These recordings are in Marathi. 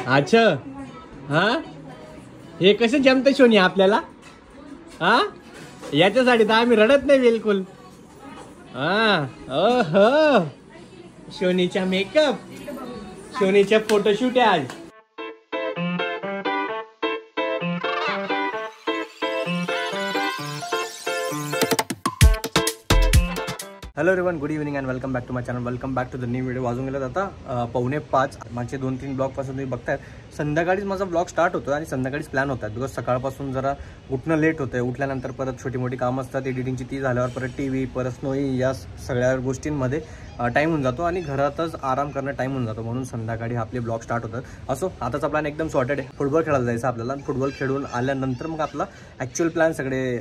अच्छा हा, हे कसे जमते शोनी आपल्याला? हा, याच्यासाठी तर आम्ही रडत नाही बिलकुल. हा ओहो, शोनीचा मेकअप, शोनीचा फोटोशूट आहे आज. Hello everyone, good evening and welcome back to my channel. Welcome back to the new video. वाजून गेलं आता 4:45. मागचे 2-3 ब्लॉगपासून तुम्ही बघताय संध्याकाळीच माझा ब्लॉग स्टार्ट होतो आणि संध्याकाळीच प्लॅन होतात. बिकॉज सकाळपासून जरा उठणं लेट होतं. उठल्यानंतर परत छोटी मोठी कामं असतात, एडिटिंगची ती झाल्यावर परत TV, परत स्नोई, या सगळ्या गोष्टींमध्ये टाईम होऊन जातो आणि घरातच आराम करणं टाईम होऊन जातो. म्हणून संध्याकाळी आपले ब्लॉग स्टार्ट होतात. असो, आताचा प्लॅन एकदम सॉर्टेड आहे. फुटबॉल खेळायला जायचं आपल्याला. फुटबॉल खेळून आल्यानंतर मग आपला ॲक्च्युअल प्लॅन सगळे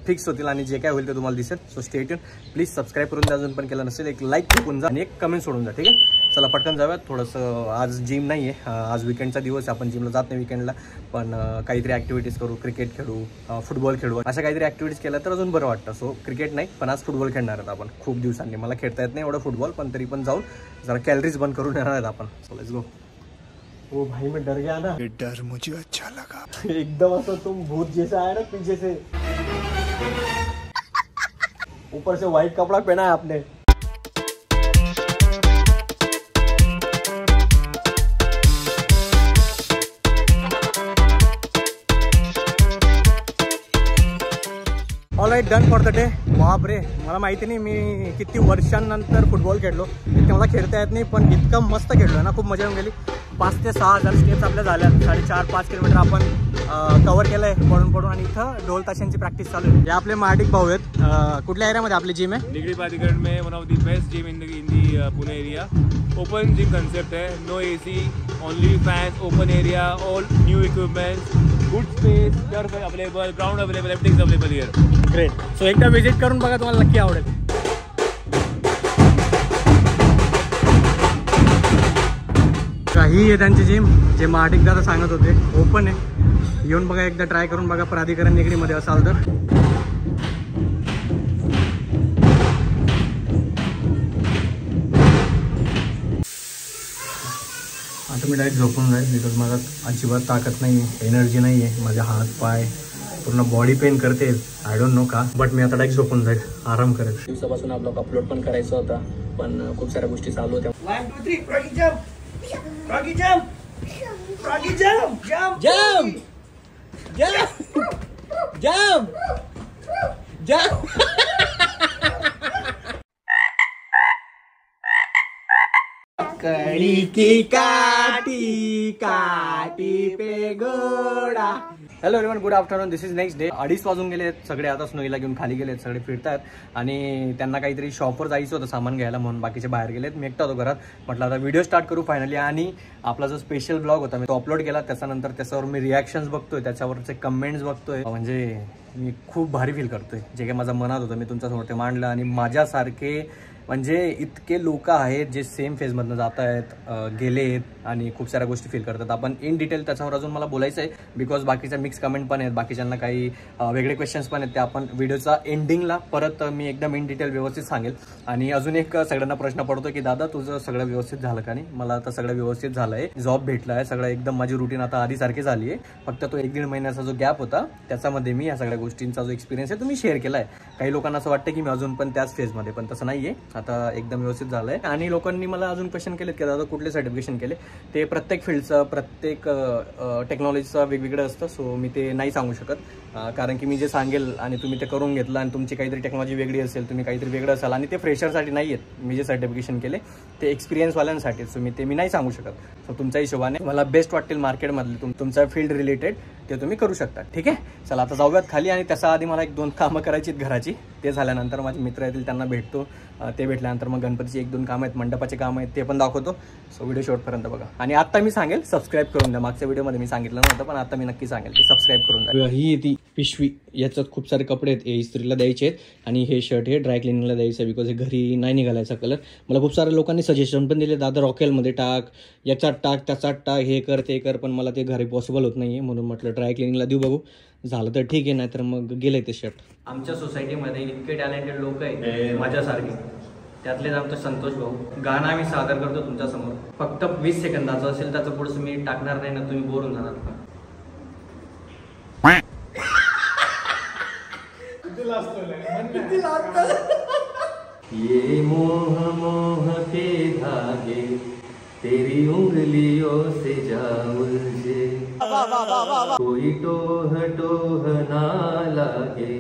फिक्स होतील आणि जे काय होईल ते तुम्हाला दिसेल. So stay tune. Please subscribe करून द्या अजून पण केलं नसेल. एक लाईक टाकून जा आणि एक कमेंट सोडून जा. ठीक आहे, चला पटकन जाऊयात. थोडंसं आज जिम नाही आहे, आज विकेंडचा दिवस आहे. आपण जिमला जात नाही विकेंडला, पण काहीतरी ॲक्टिव्हिटीज करू. क्रिकेट खेळू, फुटबॉल खेळू, अशा काहीतरी ॲक्टिव्हिटीज केल्या तर अजून बरं वाटतं. सो क्रिकेट नाही, पण आज फुटबॉल खेळणार आहेत आपण. खूप दिवसांनी मला खेळता येत नाही एवढं फुटबॉल, पण तरी पण जाऊन जरा कॅलरीज बंद करून येणार आहेत आपण. So let's go. ओ भाई मैं डर गया ना. ये डर मुझे अच्छा लगा. एकदम ऐसा तुम भूत जैसा आया ना पीछे से. ऊपर से व्हाइट कपड़ा पहना है आपने. All right, done for the day. बाप रे, मला माहिती नाही मी किती वर्षांनंतर फुटबॉल खेळलो. इतकं मला खेळता येत नाही, पण इतकं मस्त खेळलो आहे ना, खूप मजा येऊन गेली. 5 ते 6,000 स्टेप्स आपल्या झाल्या. 4.5-5 किलोमीटर आपण कव्हर केलं आहे पडून. आणि इथं ढोल ताशांची प्रॅक्टिस चालू आहे. हे आपले महाडिक भाऊ आहेत. कुठल्या एरियामध्ये आपली जिम आहे? निगडी प्राधिकरण में one of the best gym in the Pune area. Open gym concept है, no AC, only fans, open area, all new equipments, good space, turf available, ground available, everything available here. Great. So एकदा विजिट करून बघा, तुम्हाला नक्की आवडेल. ही आहे त्यांची जिम, जे महाडिक दादा सांगत होते. ओपन आहे, येऊन बघा, एकदा ट्राय करून बघा. प्राधिकरण निगडीमध्ये असाल तर. आता मी डायरेक्ट झोपून जाईल, बिकॉज मला अजिबात ताकद नाही आहे, एनर्जी नाही आहे. माझे हात पाय पूर्ण बॉडी पेन करते. आय डोंट नो का, बट मी आता डायरेक्ट झोपून जाईल, आराम करेल. दिवसापासून हा ब्लॉग अपलोड पण करायचा होता, पण खूप साऱ्या गोष्टी चालू होत्या. 1 2 3 froggy jump, froggy jump, froggy jump, jump jump jump jump jump. कड़ी की काटी काटी पे घोडा. Hello everyone, good afternoon. This is next day. 2:30 वाजून गेले सगळे. आता स्नोईला घेऊन खाली गेलेत, सगळे फिरतात. आणि त्यांना काहीतरी शॉपवर जायचं होतं सामान घ्यायला, म्हणून बाकीचे बाहेर गेलेत. मी एकटा होतो घरात. म्हटलं आता व्हिडिओ स्टार्ट करू फायनली. आणि आपला जो स्पेशल ब्लॉग होता मी तो अपलोड केला. त्याच्यानंतर त्याच्यावर मी रिॲक्शन्स बघतोय, त्याच्यावरचे कमेंट्स बघतोय. म्हणजे मी खूप भारी फील करतोय. जे काही माझं मनात होतं मी तुमच्यासमोर ते मांडलं. आणि माझ्यासारखे म्हणजे इतके लोक आहेत जे सेम फेजमधनं जात आहेत, गेलेत आणि खूप साऱ्या गोष्टी फील करतात. आपण इन डिटेल त्याच्यावर अजून मला बोलायचं आहे, बिकॉज बाकीच्या मिक्स कमेंट पण आहेत, बाकीच्यांना काही वेगळे क्वेश्चन्स पण आहेत. ते आपण व्हिडिओचा एंडिंगला परत मी एकदम इन डिटेल व्यवस्थित सांगेल. आणि अजून एक सगळ्यांना प्रश्न पडतो की दादा तुझं सगळं व्यवस्थित झालं का नाही. मला आता सगळं व्यवस्थित झालं आहे, जॉब भेटला आहे, सगळं एकदम माझी रुटीन आता आधीसारखी झाली आहे. फक्त तो 1-1.5 महिन्याचा जो गॅप होता त्याच्यामध्ये मी या सगळ्या गोष्टींचा जो एक्सपिरियन्स आहे तो मी शेअर केला आहे. काही लोकांना असं वाटतं की मी अजून पण त्याच फेजमध्ये, पण तसं नाही आहे. आता एकदम व्यवस्थित झालंय. आणि लोकांनी मला अजून क्वेश्चन केलेत की दादा कुठले सर्टिफिकेशन केले. ते प्रत्येक फील्डचं, प्रत्येक टेक्नॉलॉजीचं वेगवेगळं असतं. सो मी ते नाही सांगू शकत, कारण की मी जे सांगेल आणि तुम्ही ते करून घेतलं आणि तुमची काहीतरी टेक्नॉलॉजी वेगळी असेल, तुम्ही काहीतरी वेगळं असाल, आणि ते फ्रेशरसाठी नाही आहेत. मी जे सर्टिफिकेशन केले ते एक्सपिरियन्सवाल्यांसाठी. सो मी नाही सांगू शकत. सो तुमच्या हिशोबाने मला बेस्ट वाटेल मार्केटमधले तुमचा फील्ड रिलेटेड ते तुम्ही करू शकता. ठीक आहे, चला आता जाऊयात खाली. आणि त्याच्या आधी मला 1-2 कामं करायची आहेत घराची. ते झाल्यानंतर माझे मित्र येतील, त्यांना भेटतो. ते भेटल्यानंतर मग गणपतीची 1-2 कामं आहेत, मंडपाचे कामं आहेत, ते पण दाखवतो. सो व्हिडिओ शेवटपर्यंत बघा. आणि आता मी सांगेल सबस्क्राईब करून द्या. मागच्या व्हिडिओमध्ये मी सांगितलं नव्हतं, पण आता मी नक्की सांगेल की सबस्क्राईब करून द्या. ही ती पिशवी, याच्यात खूप सारे कपडे आहेत, हे इस्त्रीला द्यायचे आहेत. आणि हे शर्ट हे ड्राय क्लिनिंगला द्यायचं आहे, बिकॉज हे घरी नाही निघालायचा कलर. मला खूप साऱ्या लोकांनी सजेशन पण दिले, दादा रॉकेलमध्ये टाक, याच्यात टाक, त्याच्यात टाक, हे कर ते कर, पण मला ते घरी पॉसिबल होत नाही आहे. म्हणून म्हटलं ड्राय क्लिनिंगला देऊ, बघू झालं तर ठीक आहे, नाहीतर मग गेलंय ते शर्ट. आमच्या सोसायटीमध्ये इतके टॅलेंटेड लोक आहेत माझ्यासारखे. त्यातलेच आमचं संतोष भाऊ. गाणं आम्ही सादर करतो तुमच्या समोर. फक्त 20 सेकंदाचं असेल, त्याचं पुढचं मी टाकणार नाही ना, तुम्ही बोर होऊन जाणार. ये मोह मोह के धागे तेरी उंगलियों से जा उलझे, कोई टोह टोह ना लागे,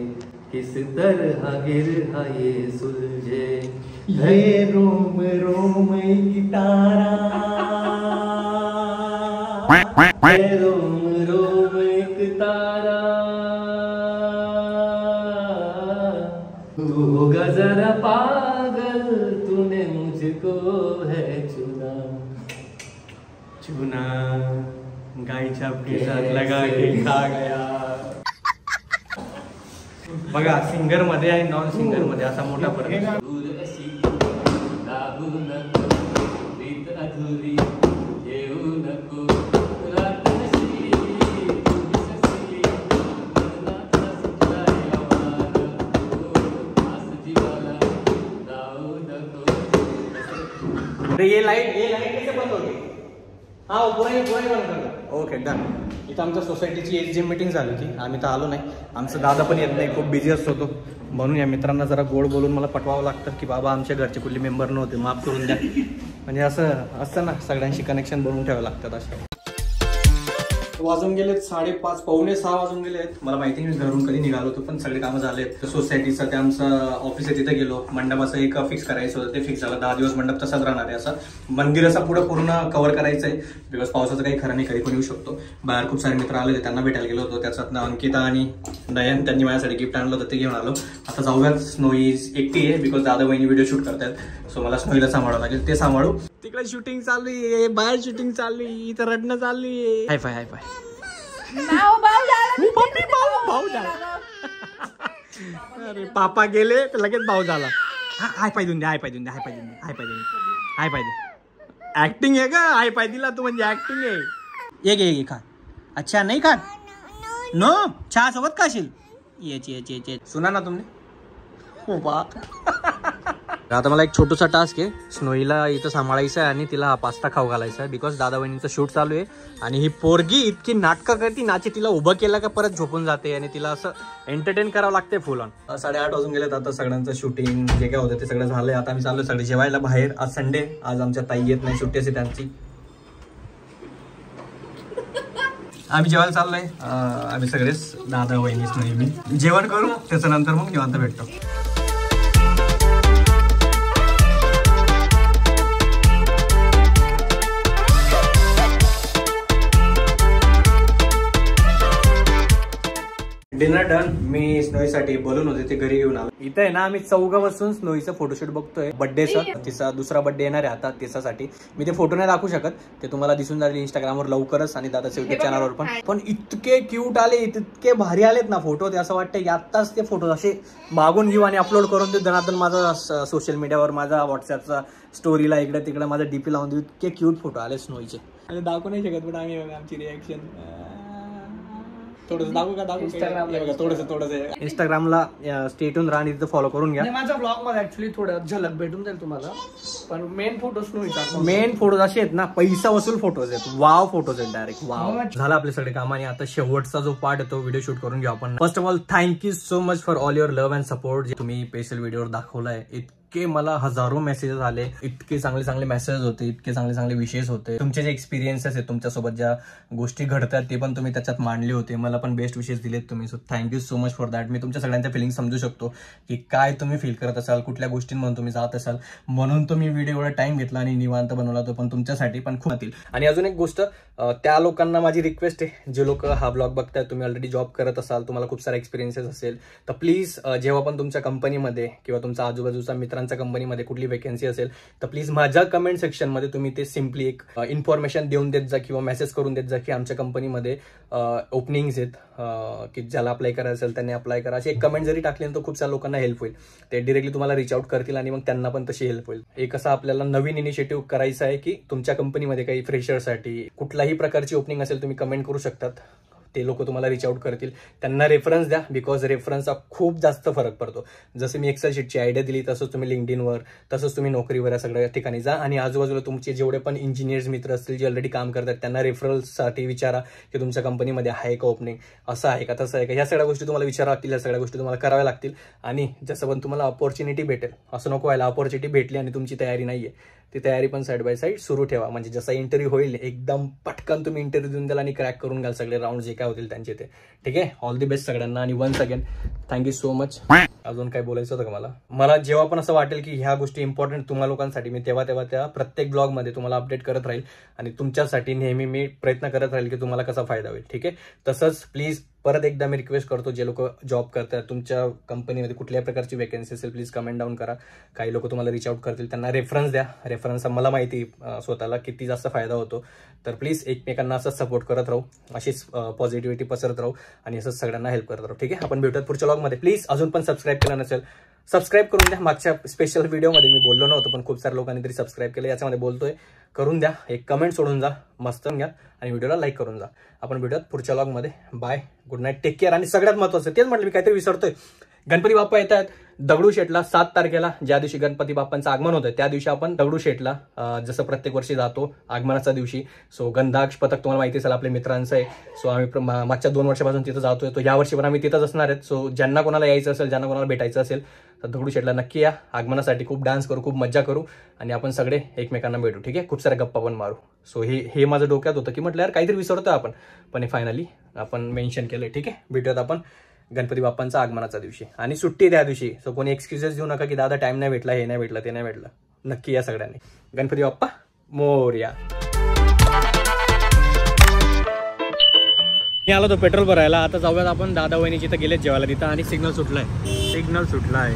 किस तरह गिरहा ये सुलझे, ये रोम रोम की तारा, रोम रोम एक तारा, तू होगा जरा पागल, तूने मुझको है चुना, चुना गाय छाप के साथ लगा के खा गया. बघा, सिंगर मध्ये आणि नॉन सिंगर मध्ये असा मोठा फरक. ये लाईट कैसे बंद होते? हा, पुराही बंद करतो. Okay, done. इथं आमच्या सोसायटीची एच जी मीटिंग झाली होती. आम्ही तर आलो नाही. आमचा दादा पण येत नाही, खूप बिझी असतो तो. म्हणून या मित्रांना जरा गोड बोलून मला पटवावं लागतं की बाबा आमच्या घरचे कुठले मेंबर नव्हते, माफ करून द्या. म्हणजे असं असतं ना, सगळ्यांशी कनेक्शन बनवून ठेवावं लागतात. अशा वाजून गेलेत 5:30, पावणे 6 वाजून गेलेत. मला माहिती नाही मी घरून कधी निघालो होतो, पण सगळे कामं झालेत. सोसायटीचं ते आमचं ऑफिस आहे, तिथे गेलो. मंडपाचं एक फिक्स करायचं होतं, ते फिक्स झालं. 10 दिवस मंडप तसाच राहणार आहे. असं मंदिर असं पुढं पूर्ण कव्हर करायचं आहे. बिकॉज पावसाचं काही खरं नाही, कधी पण येऊ शकतो. बाहेर खूप सारे मित्र आले होते, त्यांना भेटायला गेलो होतो. त्याच्यातनं अंकिता आणि नयन, त्यांनी माझ्यासाठी गिफ्ट आणलं होतं, ते घेऊन आलो. आता जाऊयात. स्नोई एकटी आहे, बिकॉज दादा बहिणी व्हिडिओ शूट करतात. सो मला स्नोईला सांभाळावं लागेल, ते सांभाळू. तिकडे शूटिंग चालू आहे, बाहेर शूटिंग चालू आहे, इथं रडणं चालू आहे. हाय फाय हाय फाय. अरे पापा गेले तर लगेच भाऊ झाला. हाय पाय देऊन द्या, हाय पाय देऊन द्या, हाय पाय देऊन द्या, हाय पाय देऊन द्या, हाय पाय दे. ऍक्टिंग आहे का? हाय पाय दिला तू म्हणजे ऍक्टिंग आहे. ये घे खा. अच्छा नाही खा नो, चहा सोबत खाशील. ये सुना ना तुमने. हो बा. आता मला एक छोटूसा टास्क आहे. स्नोईला इथं सांभाळायचं आहे आणि तिला पास्ता खाऊ घालायचा आहे, बिकॉज दादा बहिणीचं शूट चालू आहे. आणि ही पोरगी इतकी नाटकं करते, नाचे. तिला उभं केलं का परत झोपून जाते आणि तिला असं एंटरटेन करावं लागते फुल ऑन. 8:30 वाजून गेलेत. आता सगळ्यांचं शूटिंग जे काय होतं ते सगळं झालंय. आता आम्ही चाललोय सगळे जेवायला बाहेर. आज संडे, आज आमच्या ताई येत नाही, सुट्टी असते त्यांची. आम्ही जेवायला चाललोय. आम्ही सगळेच, दादा वहिनी स्नोई मी. जेवण करू, त्याच्यानंतर मग निवांत भेटतो. Dinner done. मी स्नोईसाठी बोलून होते, ते घरी घेऊन आलो. इथे आहे ना, आम्ही चौघं बसून स्नोईचं फोटोशूट बघतोय. बर्थडेचं, तिचा दुसरा बर्थडे येणार आहे आता तिच्यासाठी. मी ते फोटो नाही दाखवू शकत, ते तुम्हाला दिसून जाईल इंस्टाग्रामवर लवकरच आणि दादाच्या युट्यूब चॅनलवर पण इतके क्यूट आले, इतके भारी आलेत ना फोटो. ते असं वाटतं आत्ताच ते फोटो असे मागून घेऊ आणि अपलोड करून देऊ. दनादन माझा सोशल मीडियावर, माझा व्हॉट्सअपचा स्टोरीला इकडे तिकडे माझा डीपी लावून देऊ. इतके क्यूट फोटो आले स्नोईचे. दाखवू नाही शकत पण आम्ही आमची रिॲक्शन थोडंसं दाखवू का? थोडंसं इंस्टाग्रामला स्टेटून राहा, तिथं फॉलो करून घ्या. माझ्या ब्लॉग मध्ये ऍक्च्युली थोडं झलक भेटून जाईल तुम्हाला, पण मेन फोटोज असे आहेत ना, पैसा वसूल फोटोज आहेत. वाव फोटोज आहेत, डायरेक्ट वाव. झालं आपले सगळे काम आणि आता शेवटचा जो पार्ट आहे तो व्हिडिओ शूट करून घेऊ आपण. First of all thank you so much for all your love and support. जे तुम्ही स्पेशल व्हिडिओवर दाखवलाय. इतके मला हजारो मेसेजेस आले, इतके चांगले चांगले मेसेजेस होते, इतके चांगले चांगले विषयस होते. तुमचे जे एक्सपिरियन्सेस आहेत, तुमच्यासोबत ज्या गोष्टी घडतात ते पण तुम्ही त्याच्यात मांडले होते. मला पण बेस्ट विशेष दिलेत तुम्ही. So thank you so much for that. मी तुमच्या सगळ्यांच्या फिलिंग समजू शकतो की काय तुम्ही फील करत असाल, कुठल्या गोष्टींमधून तुम्ही जात असाल. म्हणून तुम्ही व्हिडिओ एवढा टाइम घेतला आणि निवांत बनवला तो पण तुमच्यासाठी पण खूप होतील. आणि अजून एक गोष्ट, त्या लोकांना माझी रिक्वेस्ट आहे, जे लोक हा ब्लॉग बघताय, तुम्ही ऑलरेडी जॉब करत असाल, तुम्हाला खूप सारा एक्सपिरियन्सेस असेल, तर प्लीज जेव्हा पण तुमच्या कंपनीमध्ये किंवा तुमच्या आजूबाजूच्या मित्रांच्या कंपनीमध्ये कुठली वेकन्सी असेल तर प्लीज माझ्या कमेंट सेक्शनमध्ये तुम्ही ते सिम्पली एक इन्फॉर्मेशन देऊन देत जा किंवा मेसेज करून देत जा की आमच्या कंपनीमध्ये ओपनिंग्स आहेत, की ज्याला अप्लाय करायचं असेल त्यांनी अप्लाय करा. अशी एक कमेंट जरी टाकली तर खूप साऱ्या लोकांना हेल्प होईल. ते डिरेक्टली तुम्हाला रीच आउट करतील आणि मग त्यांना पण तशी हेल्प होईल. एक असं आपल्याला नवीन इनिशिएटिव्ह करायचं आहे की तुमच्या कंपनीमध्ये काही फ्रेशरसाठी कुठलाही प्रकारची ओपनिंग असेल तुम्ही कमेंट करू शकतात. ते लोक तुम्हाला रीच आउट करतील. त्यांना रेफरन्स द्या, बिकॉज रेफरन्सचा खूप जास्त फरक पडतो. जसं मी एक्सेल शीटची आयडिया दिली तसंच तुम्ही लिंक्डइनवर, तसंच तुम्ही नोकरीवर या सगळ्या ठिकाणी जा आणि आजूबाजूला तुमचे जेवढे पण इंजिनियर्स मित्र असतील जे ऑलरेडी काम करतात त्यांना रेफरन्ससाठी विचारा की तुमच्या कंपनीमध्ये आहे का ओपनिंग, असं आहे का तसं आहे का. ह्या सगळ्या गोष्टी तुम्हाला विचारावं लागतील, या सगळ्या गोष्टी तुम्हाला कराव्या लागतील. आणि जसं पण तुम्हाला अपॉर्च्युनिटी भेटेल असं नको व्हायला अपॉर्च्युनिटी भेटली आणि तुमची तयारी नाहीये, ती तयारी पण साईड बाय साईड सुरू ठेवा. म्हणजे जसा इंटरव्ह्यू होईल एकदम पटकन तुम्ही इंटरव्ह्यू देऊन द्याल आणि क्रॅक करून घ्याल सगळे राऊंड जे काय होतील त्यांचे ते. ठीक आहे, ऑल दी बेस्ट सगळ्यांना. आणि once again thank you so much. अजून काय बोलायचं होतं का मला जेव्हा पण असं वाटेल की ह्या गोष्टी इम्पॉर्टंट तुम्हा लोकांसाठी, मी तेव्हा त्या प्रत्येक ब्लॉगमध्ये तुम्हाला अपडेट करत राहील आणि तुमच्यासाठी नेहमी मी प्रयत्न करत राहील की तुम्हाला कसा फायदा होईल. ठीक आहे, तसंच प्लीज परत एकदा मी रिक्वेस्ट करतो, जे लोक जॉब करतात तुमच्या कंपनीमध्ये कुठल्याही प्रकारची वेकन्सी असेल प्लीज कमेंट डाऊन करा. काही लोक तुम्हाला रीच आउट करतील, त्यांना रेफरन्स द्या. रेफरन्सचा मला माहिती स्वतःला किती जास्त फायदा होतो. तर प्लीज एकमेकांना असंच सपोर्ट करत राहू, अशीच पॉझिटिव्हिटी पसरत राहू आणि असंच सगळ्यांना हेल्प करत राहू. ठीक आहे, आपण भेटूयात पुढच्या व्लॉगमध्ये. प्लीज अजून पण सबस्क्राईब केलं नसेल सबस्क्राईब करून द्या. मागच्या स्पेशल व्हिडिओमध्ये मी बोललो नव्हतं पण खूप साऱ्या लोकांनी तरी सबस्क्राईब केलं, याच्यामध्ये बोलतोय. करून द्या, एक कमेंट सोडून जा, मस्त घ्या आणि व्हिडिओला लाईक करून जा. आपण भेटूयात पुढच्या व्लॉगमध्ये. Bye, good night, take care. आणि सगळ्यात महत्त्वाचं तेच म्हटलं, मी काहीतरी विसरतोय. गणपती बाप्पा येत आहेत दगडूशेठला 7 तारखेला, ज्या दिवशी गणपती बाप्पांचं आगमन होतं त्या दिवशी आपण दगडूशेठला जसं प्रत्येक वर्षी जातो आगमनाच्या दिवशी. सो गंधाक्ष पथक तुम्हाला माहिती असेल आपल्या मित्रांचं आहे. सो आम्ही मागच्या 2 वर्षापासून तिथं जातोय, तो या वर्षी पण आम्ही तिथंच असणार आहेत. सो ज्यांना कोणाला यायचं असेल, ज्यांना कोणाला भेटायचं असेल तर दगडूशेठला नक्की या. आगमनासाठी खूप डान्स करू, खूप मज्जा करू आणि आपण सगळे एकमेकांना भेटू. ठीक आहे, खूप साऱ्या गप्पा पण मारू. सो हे माझं डोक्यात होतं की म्हटलं यार काहीतरी विसरतोय आपण, पण हे फायनली आपण मेन्शन केलं. ठीक आहे, भेटूयात आपण गणपती बाप्पांचा आगमनाच्या दिवशी आणि सुट्टी त्या दिवशी. सो कोणी एक्सक्युजेस देऊ नका की दादा टाइम नाही भेटला, हे नाही भेटलं, ते नाही भेटलं. नक्की या सगळ्यांनी. गणपती बाप्पा मोरया. मी आलो तो पेट्रोल भरायला. आता जाऊयात आपण दादा वहिनी जिथं गेलेत जेवायला तिथं आणि सिग्नल सुटलाय.